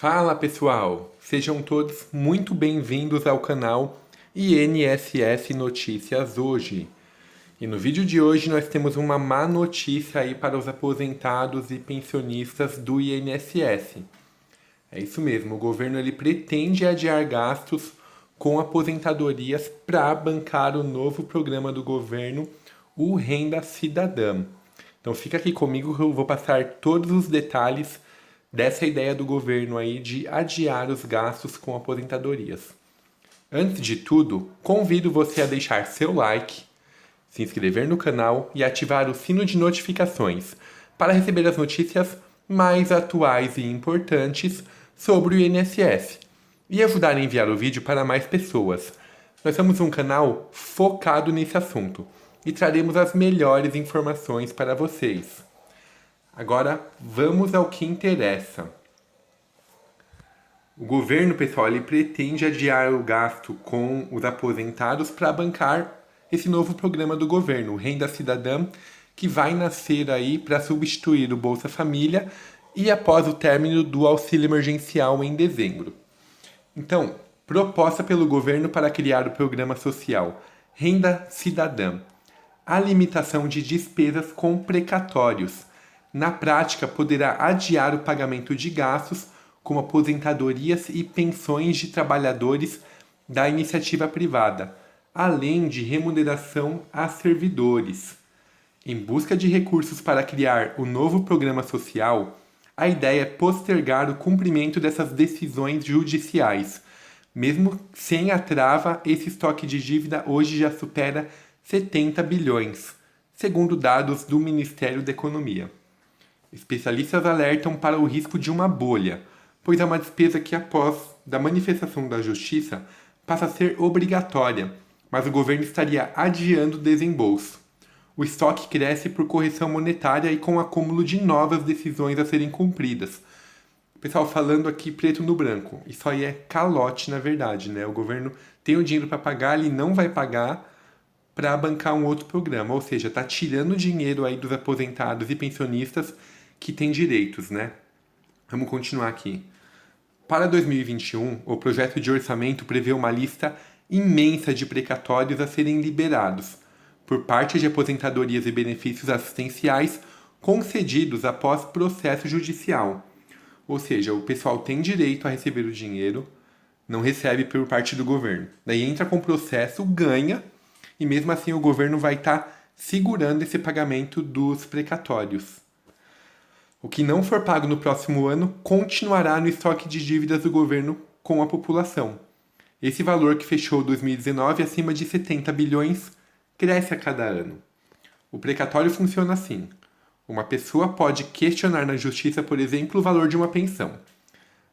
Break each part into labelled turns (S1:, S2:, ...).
S1: Fala pessoal, sejam todos muito bem-vindos ao canal INSS Notícias hoje. E no vídeo de hoje nós temos uma má notícia aí para os aposentados e pensionistas do INSS. É isso mesmo, o governo ele pretende adiar gastos com aposentadorias para bancar o novo programa do governo, o Renda Cidadã. Então fica aqui comigo que eu vou passar todos os detalhes dessa ideia do governo aí de adiar os gastos com aposentadorias. Antes de tudo, convido você a deixar seu like, se inscrever no canal e ativar o sino de notificações para receber as notícias mais atuais e importantes sobre o INSS e ajudar a enviar o vídeo para mais pessoas. Nós somos um canal focado nesse assunto e traremos as melhores informações para vocês. Agora, vamos ao que interessa. O governo, pessoal, ele pretende adiar o gasto com os aposentados para bancar esse novo programa do governo, o Renda Cidadã, que vai nascer aí para substituir o Bolsa Família e após o término do auxílio emergencial em dezembro. Então, proposta pelo governo para criar o programa social Renda Cidadã, a limitação de despesas com precatórios. Na prática, poderá adiar o pagamento de gastos como aposentadorias e pensões de trabalhadores da iniciativa privada, além de remuneração a servidores. Em busca de recursos para criar o novo programa social, a ideia é postergar o cumprimento dessas decisões judiciais. Mesmo sem a trava, esse estoque de dívida hoje já supera 70 bilhões, segundo dados do Ministério da Economia. Especialistas alertam para o risco de uma bolha, pois é uma despesa que, após da manifestação da Justiça, passa a ser obrigatória, mas o governo estaria adiando o desembolso. O estoque cresce por correção monetária e com o acúmulo de novas decisões a serem cumpridas. Pessoal, falando aqui preto no branco, isso aí é calote na verdade, né? O governo tem o dinheiro para pagar, ele não vai pagar para bancar um outro programa, ou seja, está tirando dinheiro aí dos aposentados e pensionistas que têm direitos, né? Vamos continuar aqui. Para 2021, o projeto de orçamento prevê uma lista imensa de precatórios a serem liberados, por parte de aposentadorias e benefícios assistenciais concedidos após processo judicial. Ou seja, o pessoal tem direito a receber o dinheiro, não recebe por parte do governo. Daí entra com o processo, ganha, e mesmo assim o governo vai estar segurando esse pagamento dos precatórios. O que não for pago no próximo ano continuará no estoque de dívidas do governo com a população. Esse valor que fechou 2019 acima de 70 bilhões cresce a cada ano. O precatório funciona assim. Uma pessoa pode questionar na justiça, por exemplo, o valor de uma pensão.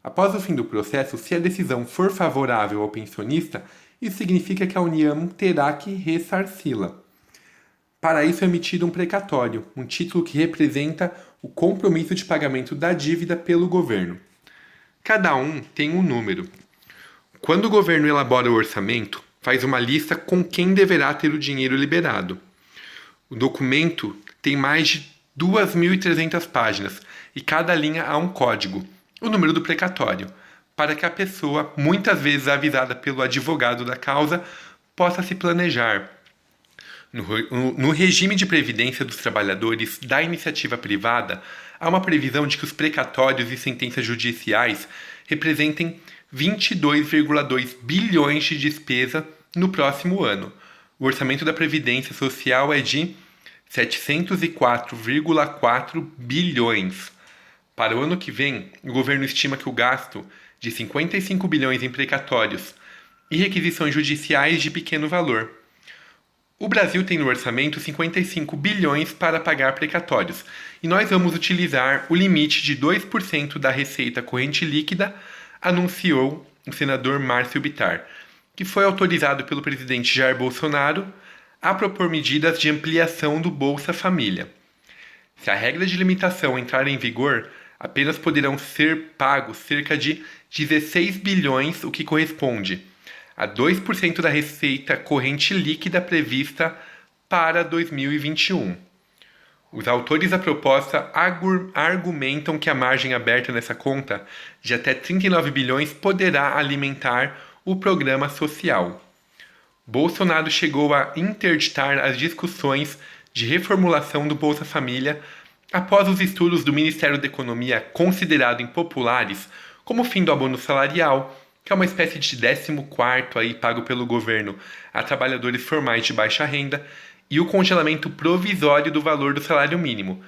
S1: Após o fim do processo, se a decisão for favorável ao pensionista, isso significa que a União terá que ressarci-la. Para isso é emitido um precatório, um título que representa o compromisso de pagamento da dívida pelo governo. Cada um tem um número. Quando o governo elabora o orçamento, faz uma lista com quem deverá ter o dinheiro liberado. O documento tem mais de 2.300 páginas e cada linha há um código, o número do precatório, para que a pessoa, muitas vezes avisada pelo advogado da causa, possa se planejar. No regime de previdência dos trabalhadores da iniciativa privada, há uma previsão de que os precatórios e sentenças judiciais representem 22,2 bilhões de despesa no próximo ano. O orçamento da Previdência Social é de 704,4 bilhões. Para o ano que vem, o governo estima que o gasto de 55 bilhões em precatórios e requisições judiciais de pequeno valor. O Brasil tem no orçamento 55 bilhões para pagar precatórios, e nós vamos utilizar o limite de 2% da receita corrente líquida, anunciou o senador Márcio Bittar, que foi autorizado pelo presidente Jair Bolsonaro a propor medidas de ampliação do Bolsa Família. Se a regra de limitação entrar em vigor, apenas poderão ser pagos cerca de 16 bilhões, o que corresponde a 2% da receita corrente líquida prevista para 2021. Os autores da proposta argumentam que a margem aberta nessa conta, de até 39 bilhões, poderá alimentar o programa social. Bolsonaro chegou a interditar as discussões de reformulação do Bolsa Família após os estudos do Ministério da Economia considerado impopulares, como o fim do abono salarial, que é uma espécie de 14º aí pago pelo governo a trabalhadores formais de baixa renda, e o congelamento provisório do valor do salário mínimo,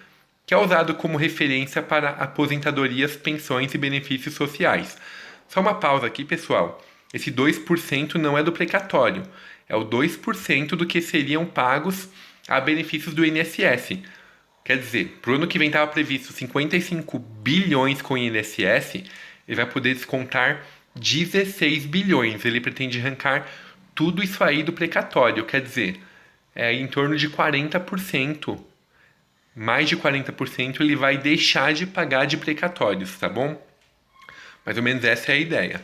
S1: que é usado como referência para aposentadorias, pensões e benefícios sociais. Só uma pausa aqui, pessoal. Esse 2% não é do precatório, é o 2% do que seriam pagos a benefícios do INSS. Quer dizer, para o ano que vem estava previsto 55 bilhões com o INSS, ele vai poder descontar 16 bilhões. Ele pretende arrancar tudo isso aí do precatório, quer dizer, é em torno de 40%. Mais de 40% ele vai deixar de pagar de precatórios, tá bom? Mais ou menos essa é a ideia.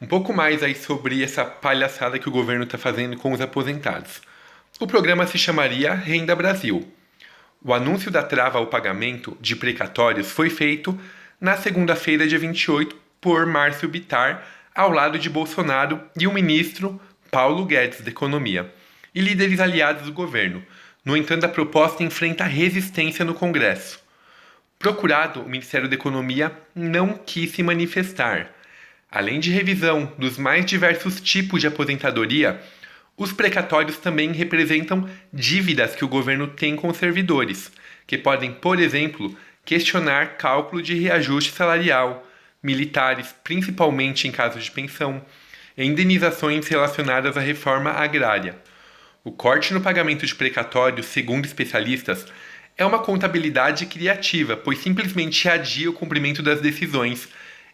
S1: Um pouco mais aí sobre essa palhaçada que o governo está fazendo com os aposentados. O programa se chamaria Renda Brasil. O anúncio da trava ao pagamento de precatórios foi feito na segunda-feira, dia 28, por Márcio Bittar, ao lado de Bolsonaro e o ministro Paulo Guedes da Economia, e líderes aliados do governo. No entanto, a proposta enfrenta resistência no Congresso. Procurado, o Ministério da Economia não quis se manifestar. Além de revisão dos mais diversos tipos de aposentadoria, os precatórios também representam dívidas que o governo tem com os servidores, que podem, por exemplo, questionar cálculo de reajuste salarial, militares, principalmente em caso de pensão, e indenizações relacionadas à reforma agrária. O corte no pagamento de precatórios, segundo especialistas, é uma contabilidade criativa, pois simplesmente adia o cumprimento das decisões,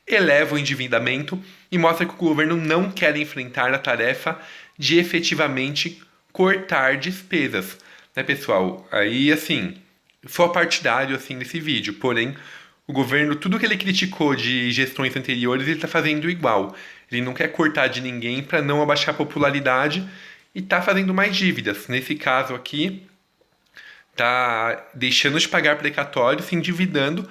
S1: eleva o endividamento e mostra que o governo não quer enfrentar a tarefa de efetivamente cortar despesas. Né, pessoal? Aí, assim, sou partidário assim, nesse vídeo, porém, o governo, tudo que ele criticou de gestões anteriores, ele está fazendo igual. Ele não quer cortar de ninguém para não abaixar a popularidade e está fazendo mais dívidas. Nesse caso aqui, está deixando de pagar precatório, se endividando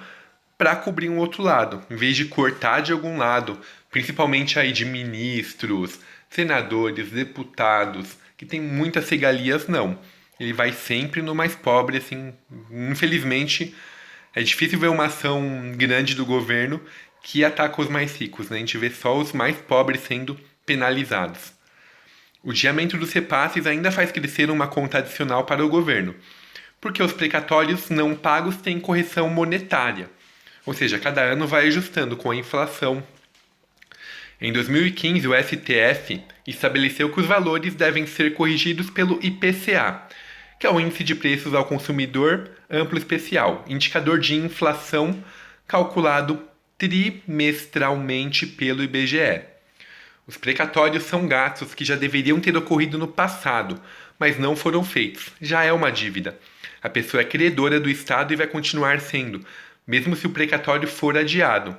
S1: para cobrir um outro lado, em vez de cortar de algum lado, principalmente aí de ministros, senadores, deputados, que tem muitas regalias, não. Ele vai sempre no mais pobre, assim, infelizmente, é difícil ver uma ação grande do governo que ataca os mais ricos, né? A gente vê só os mais pobres sendo penalizados. O adiamento dos repasses ainda faz crescer uma conta adicional para o governo, porque os precatórios não pagos têm correção monetária, ou seja, cada ano vai ajustando com a inflação. Em 2015, o STF estabeleceu que os valores devem ser corrigidos pelo IPCA, que é o Índice de Preços ao Consumidor Amplo Especial, indicador de inflação calculado trimestralmente pelo IBGE. Os precatórios são gastos que já deveriam ter ocorrido no passado, mas não foram feitos. Já é uma dívida. A pessoa é credora do Estado e vai continuar sendo, mesmo se o precatório for adiado,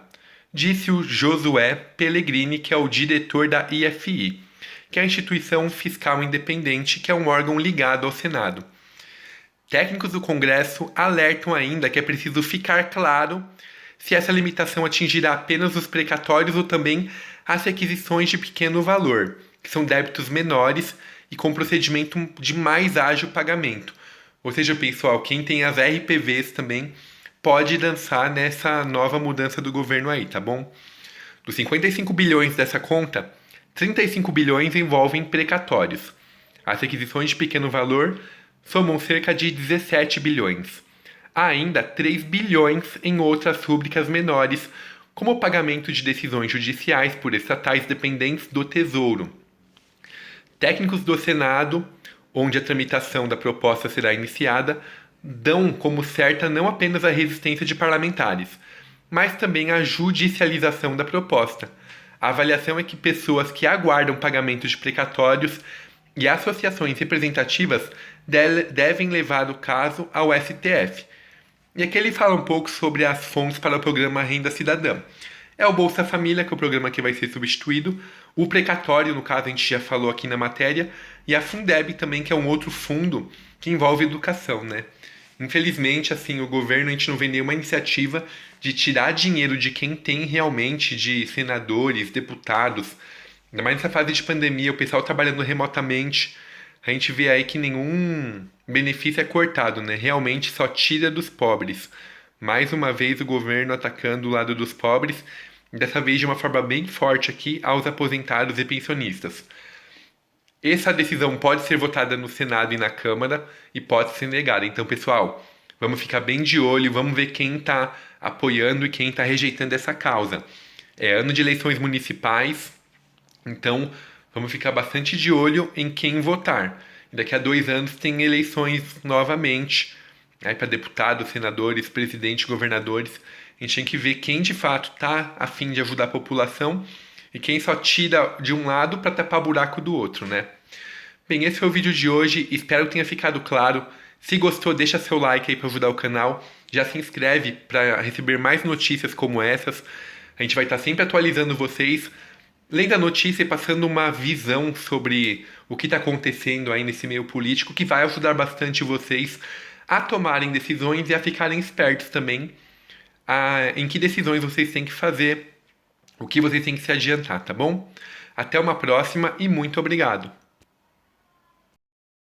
S1: disse o Josué Pellegrini, que é o diretor da IFI, que é a Instituição Fiscal Independente, que é um órgão ligado ao Senado. Técnicos do Congresso alertam ainda que é preciso ficar claro se essa limitação atingirá apenas os precatórios ou também as requisições de pequeno valor, que são débitos menores e com procedimento de mais ágil pagamento. Ou seja, pessoal, quem tem as RPVs também pode dançar nessa nova mudança do governo aí, tá bom? Dos 55 bilhões dessa conta, 35 bilhões envolvem precatórios. As requisições de pequeno valor somam cerca de 17 bilhões. Há ainda 3 bilhões em outras rúbricas menores, como o pagamento de decisões judiciais por estatais dependentes do Tesouro. Técnicos do Senado, onde a tramitação da proposta será iniciada, dão como certa não apenas a resistência de parlamentares, mas também a judicialização da proposta. A avaliação é que pessoas que aguardam pagamento de precatórios e associações representativas devem levar o caso ao STF. E aqui ele fala um pouco sobre as fontes para o programa Renda Cidadã. É o Bolsa Família, que é o programa que vai ser substituído, o precatório, no caso a gente já falou aqui na matéria, e a Fundeb também, que é um outro fundo que envolve educação, né? Infelizmente, assim, o governo, a gente não vê nenhuma iniciativa de tirar dinheiro de quem tem realmente, de senadores, deputados. Ainda mais nessa fase de pandemia, o pessoal trabalhando remotamente. A gente vê aí que nenhum benefício é cortado, né? Realmente só tira dos pobres. Mais uma vez o governo atacando o lado dos pobres, dessa vez de uma forma bem forte aqui aos aposentados e pensionistas. Essa decisão pode ser votada no Senado e na Câmara e pode ser negada. Então, pessoal, vamos ficar bem de olho, vamos ver quem está apoiando e quem está rejeitando essa causa. É ano de eleições municipais, então vamos ficar bastante de olho em quem votar. Daqui a 2 anos tem eleições novamente, aí para deputados, senadores, presidentes, governadores. A gente tem que ver quem de fato está a fim de ajudar a população e quem só tira de um lado para tapar buraco do outro, né? Bem, esse foi o vídeo de hoje, espero que tenha ficado claro. Se gostou, deixa seu like aí para ajudar o canal. Já se inscreve para receber mais notícias como essas. A gente vai estar sempre atualizando vocês, lendo a notícia e passando uma visão sobre o que está acontecendo aí nesse meio político, que vai ajudar bastante vocês a tomarem decisões e a ficarem espertos também em que decisões vocês têm que fazer, o que vocês têm que se adiantar, tá bom? Até uma próxima e muito obrigado!